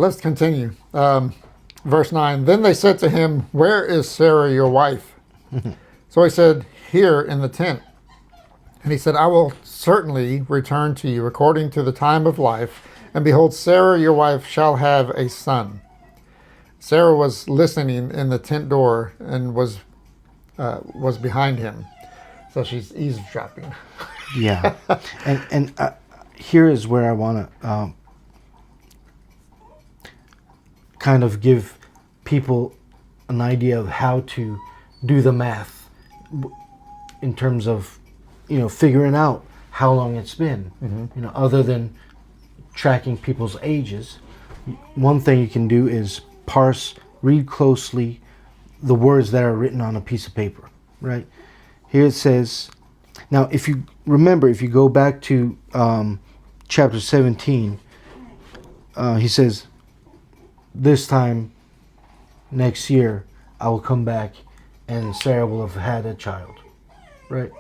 Let's continue. Verse 9. Then they said to him, "Where is Sarah, your wife?" So he said, "Here in the tent." And he said, "I will certainly return to you according to the time of life. And behold, Sarah, your wife, shall have a son." Sarah was listening in the tent door and was behind him. So she's eavesdropping. Yeah. And here is where I want to kind of give people an idea of how to do the math in terms of, figuring out how long it's been. Mm-hmm. Other than tracking people's ages, one thing you can do is read closely the words that are written on a piece of paper, right? Here it says, now if you remember, if you go back to chapter 17, he says, "This time next year I will come back and Sarah will have had a child," right?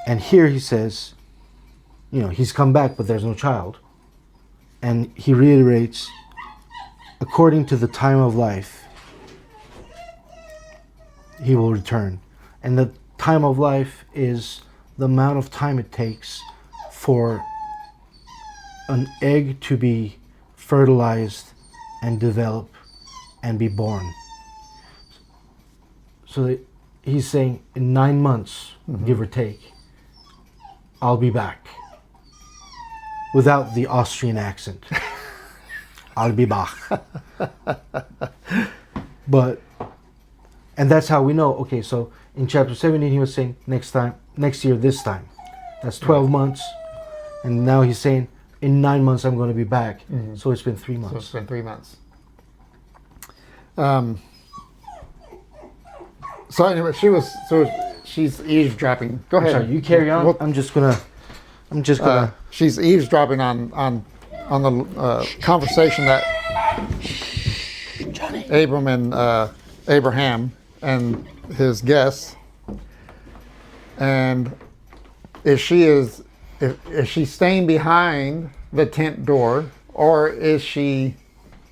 And here he says, he's come back but there's no child. And he reiterates, according to the time of life, he will return. And the time of life is the amount of time it takes for an egg to be fertilized and develop and be born. So that he's saying in 9 months, give or take, I'll be back. Without the Austrian accent. I'll be back. And that's how we know. Okay, so in chapter 17 he was saying next year, this time. That's 12 months. And now he's saying in 9 months I'm going to be back. Mm-hmm. So it's been 3 months. So it's been 3 months. So anyway, she's eavesdropping. Go ahead. Sorry, you carry on. I'm just gonna. She's eavesdropping on the conversation that Abraham and his guests. And is she staying behind the tent door, or is she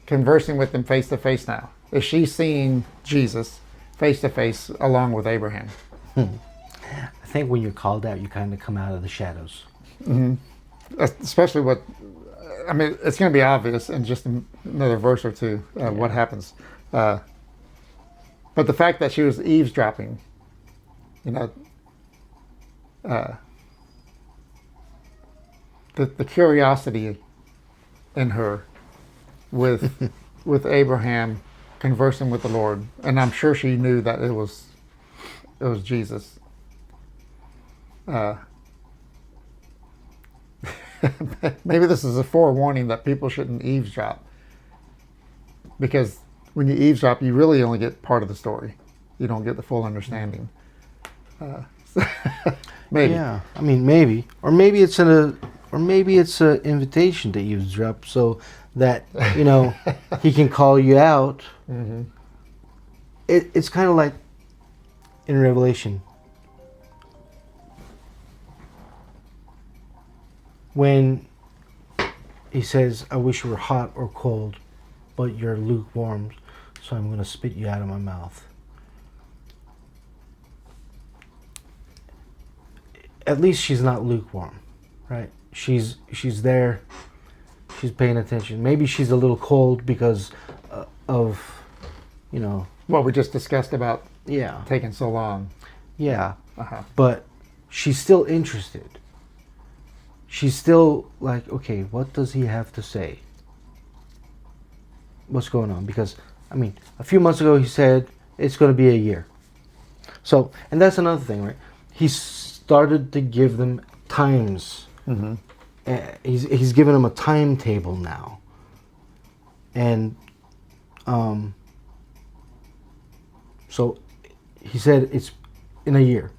conversing with them face to face now? Is she seeing Jesus face to face along with Abraham? I think when you're called out, you kind of come out of the shadows. Mm-hmm. Especially it's going to be obvious in just another verse or two what happens. But the fact that she was eavesdropping, the curiosity in her with Abraham conversing with the Lord, and I'm sure she knew that it was Jesus. Maybe this is a forewarning that people shouldn't eavesdrop, because when you eavesdrop, you really only get part of the story. You don't get the full understanding. Maybe. Yeah, maybe, or maybe it's an invitation to eavesdrop, so that he can call you out. Mm-hmm. It's kind of like in Revelation, when he says, "I wish you were hot or cold, but you're lukewarm, so I'm going to spit you out of my mouth." At least she's not lukewarm, right? She's there. She's paying attention. Maybe she's a little cold because of, what we just discussed about. Yeah. Taking so long. Yeah. Uh-huh. But she's still interested. She's still like, okay, what does he have to say? What's going on? Because, a few months ago he said it's going to be a year. So, and that's another thing, right? He started to give them times. Mm-hmm. He's given them a timetable now. And so he said it's in a year.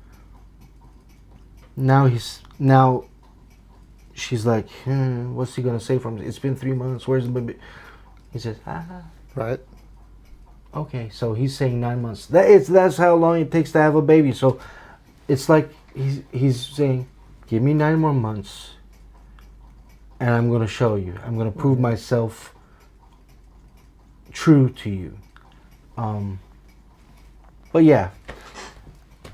Now she's like, what's he gonna say from? It's been 3 months. Where's the baby? He says, right. Okay, so he's saying 9 months. That's how long it takes to have a baby. So it's like he's saying, give me 9 more months, and I'm gonna show you. I'm gonna prove myself true to you. But yeah,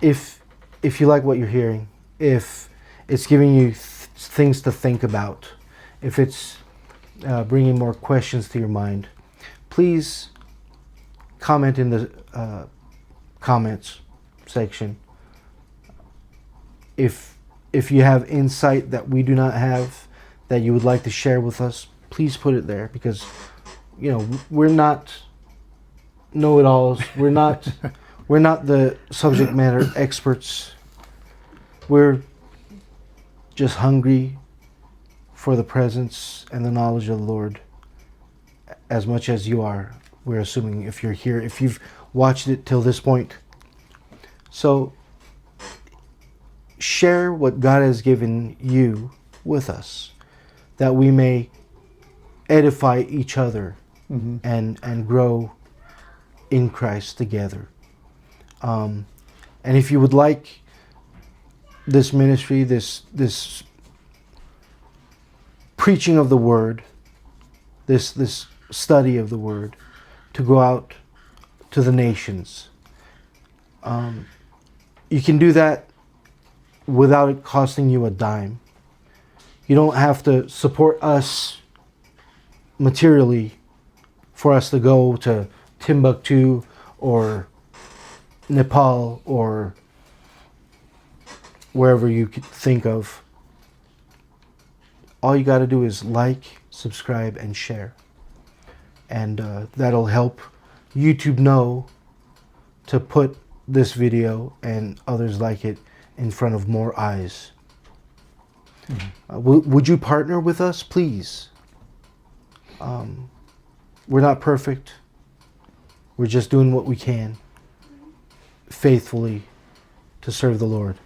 if you like what you're hearing, if it's giving you things to think about, if it's bringing more questions to your mind, please comment in the comments section. If you have insight that we do not have, that you would like to share with us, please put it there, because we're not know-it-alls. We're not the subject matter experts. We're just hungry for the presence and the knowledge of the Lord, as much as you are. We're assuming, if you're here, if you've watched it till this point. So share what God has given you with us, that we may edify each other and grow in Christ together. And if you would like this ministry, this preaching of the Word, this study of the Word, to go out to the nations, you can do that without it costing you a dime. You don't have to support us materially for us to go to Timbuktu or Nepal or wherever you could think of. All you got to do is like, subscribe, and share. And that'll help YouTube know to put this video and others like it in front of more eyes. Would you partner with us, please? We're not perfect. We're just doing what we can faithfully to serve the Lord.